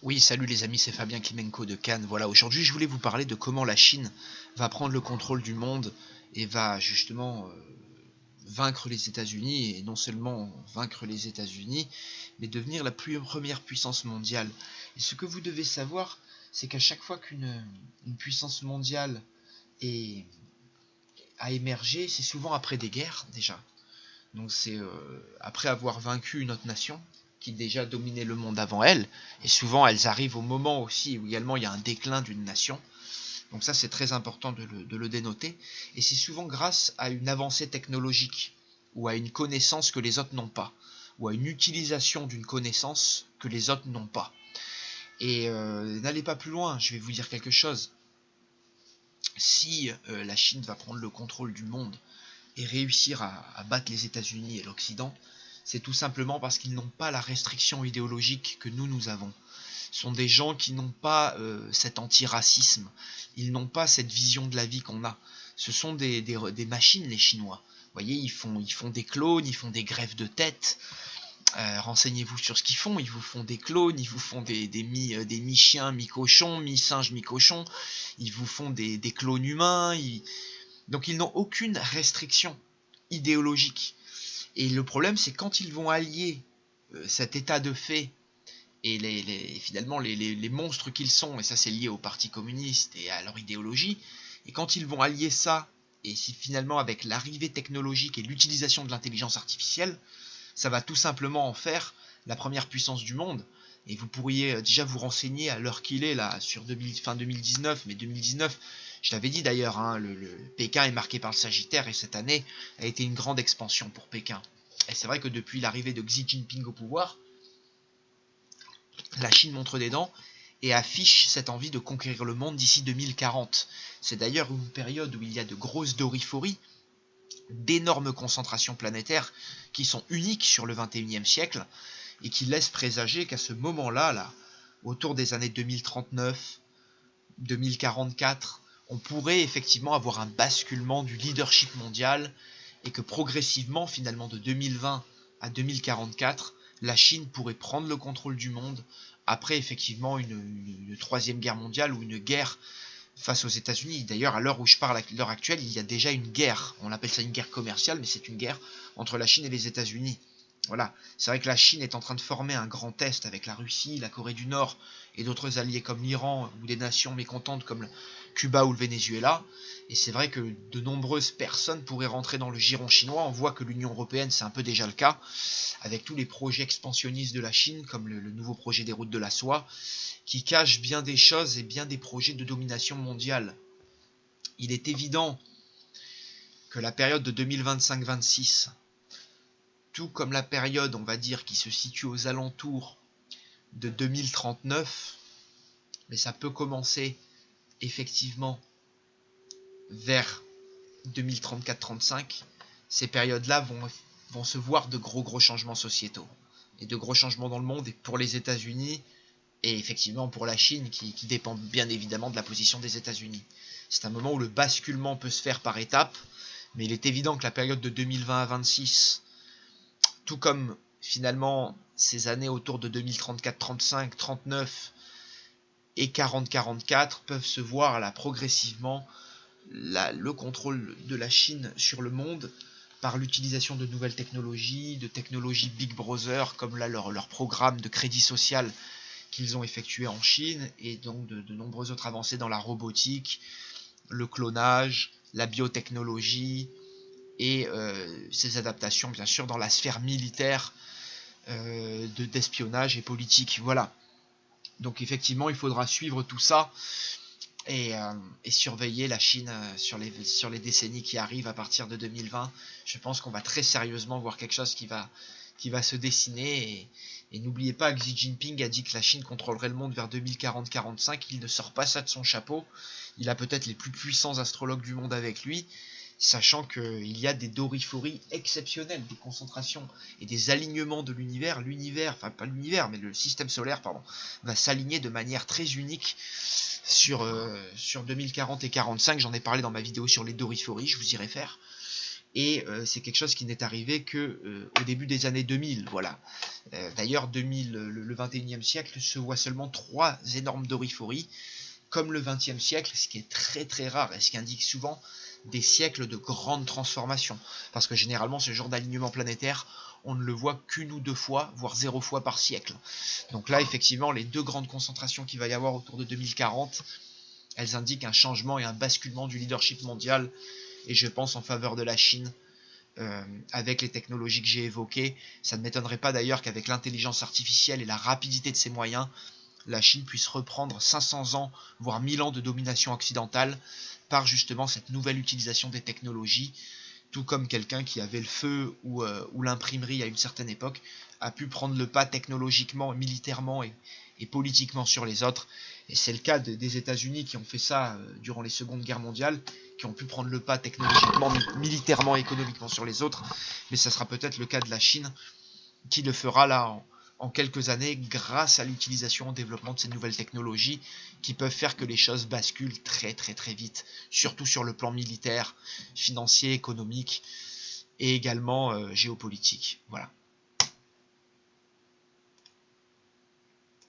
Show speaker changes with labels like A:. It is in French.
A: Oui, salut les amis, c'est Fabien Klimenko de Cannes. Voilà, aujourd'hui je voulais vous parler de comment la Chine va prendre le contrôle du monde et va justement vaincre les États-Unis, et non seulement vaincre les États-Unis, mais devenir la première puissance mondiale. Et ce que vous devez savoir, c'est qu'à chaque fois qu'une puissance mondiale est, a émergé, c'est souvent après des guerres déjà. Donc c'est après avoir vaincu une autre nation qui déjà dominait le monde avant elle, et souvent elles arrivent au moment aussi où également il y a un déclin d'une nation. Donc ça c'est très important de le dénoter, et c'est souvent grâce à une avancée technologique, ou à une connaissance que les autres n'ont pas, ou à une utilisation d'une connaissance que les autres n'ont pas. Et n'allez pas plus loin, je vais vous dire quelque chose. Si la Chine va prendre le contrôle du monde et réussir à battre les États-Unis et l'Occident, c'est tout simplement parce qu'ils n'ont pas la restriction idéologique que nous avons. Ce sont des gens qui n'ont pas cet antiracisme, ils n'ont pas cette vision de la vie qu'on a. Ce sont des machines, les Chinois. Vous voyez, ils font des clones, ils font des greffes de tête. Renseignez-vous sur ce qu'ils font. Ils vous font des clones, ils vous font des mi-chiens, mi-cochons, mi-singes, mi-cochons. Ils vous font des clones humains. Donc ils n'ont aucune restriction idéologique. Et le problème, c'est quand ils vont allier cet état de fait et finalement les monstres qu'ils sont, et ça c'est lié au Parti communiste et à leur idéologie, et quand ils vont allier ça, et si finalement avec l'arrivée technologique et l'utilisation de l'intelligence artificielle, ça va tout simplement en faire la première puissance du monde. Et vous pourriez déjà vous renseigner à l'heure qu'il est là sur fin 2019, mais 2019, je l'avais dit d'ailleurs, hein, le Pékin est marqué par le Sagittaire, et cette année a été une grande expansion pour Pékin. Et c'est vrai que depuis l'arrivée de Xi Jinping au pouvoir, la Chine montre des dents et affiche cette envie de conquérir le monde d'ici 2040. C'est d'ailleurs une période où il y a de grosses doriphories, d'énormes concentrations planétaires qui sont uniques sur le 21e siècle et qui laissent présager qu'à ce moment-là, là, autour des années 2039, 2044, on pourrait effectivement avoir un basculement du leadership mondial et que progressivement, finalement de 2020 à 2044, la Chine pourrait prendre le contrôle du monde après effectivement une troisième guerre mondiale ou une guerre face aux États-Unis. D'ailleurs, à l'heure où je parle, à l'heure actuelle, il y a déjà une guerre. On appelle ça une guerre commerciale, mais c'est une guerre entre la Chine et les États-Unis. Voilà, c'est vrai que la Chine est en train de former un grand Est avec la Russie, la Corée du Nord et d'autres alliés comme l'Iran ou des nations mécontentes comme Cuba ou le Venezuela. Et c'est vrai que de nombreuses personnes pourraient rentrer dans le giron chinois. On voit que l'Union européenne, c'est un peu déjà le cas, avec tous les projets expansionnistes de la Chine, comme le nouveau projet des routes de la soie, qui cachent bien des choses et bien des projets de domination mondiale. Il est évident que la période de 2025-26, tout comme la période, on va dire, qui se situe aux alentours de 2039, mais ça peut commencer effectivement vers 2034-35, ces périodes-là vont se voir de gros changements sociétaux et de gros changements dans le monde, et pour les États-Unis et effectivement pour la Chine qui dépend bien évidemment de la position des États-Unis. C'est un moment où le basculement peut se faire par étapes, mais il est évident que la période de 2020 à 26, tout comme finalement ces années autour de 2034, 35, 39 et 40-44 peuvent se voir là progressivement le contrôle de la Chine sur le monde par l'utilisation de nouvelles technologies, de technologies Big Brother, comme là leur programme de crédit social qu'ils ont effectué en Chine, et donc de nombreuses autres avancées dans la robotique, le clonage, la biotechnologie, et ces adaptations bien sûr dans la sphère militaire d'espionnage et politique. Voilà. Donc effectivement, il faudra suivre tout ça et surveiller la Chine sur les décennies qui arrivent à partir de 2020. Je pense qu'on va très sérieusement voir quelque chose qui va se dessiner. Et n'oubliez pas que Xi Jinping a dit que la Chine contrôlerait le monde vers 2040-45. Il ne sort pas ça de son chapeau. Il a peut-être les plus puissants astrologues du monde avec lui, sachant qu'il y a des doriphories exceptionnelles, des concentrations et des alignements de l'univers. Enfin pas l'univers, mais le système solaire, pardon, va s'aligner de manière très unique sur 2040 et 45. J'en ai parlé dans ma vidéo sur les doriphories, je vous y réfère. et c'est quelque chose qui n'est arrivé que au début des années 2000, voilà. D'ailleurs, le 21e siècle se voit seulement 3 énormes doriphories, comme le 20e siècle, ce qui est très très rare, et ce qui indique souvent des siècles de grandes transformations, parce que généralement ce genre d'alignement planétaire, on ne le voit qu'une ou deux fois, voire 0 fois par siècle. Donc là, effectivement, les 2 grandes concentrations qu'il va y avoir autour de 2040, elles indiquent un changement et un basculement du leadership mondial, et je pense en faveur de la Chine, avec les technologies que j'ai évoquées. Ça ne m'étonnerait pas d'ailleurs qu'avec l'intelligence artificielle et la rapidité de ses moyens, la Chine puisse reprendre 500 ans, voire 1000 ans de domination occidentale, par justement cette nouvelle utilisation des technologies, tout comme quelqu'un qui avait le feu ou l'imprimerie à une certaine époque a pu prendre le pas technologiquement, militairement et politiquement sur les autres. Et c'est le cas des États-Unis qui ont fait ça durant les secondes guerres mondiales, qui ont pu prendre le pas technologiquement, militairement, économiquement sur les autres. Mais ça sera peut-être le cas de la Chine qui le fera là en quelques années grâce à l'utilisation et au développement de ces nouvelles technologies qui peuvent faire que les choses basculent très très très vite, surtout sur le plan militaire, financier, économique et également géopolitique. Voilà.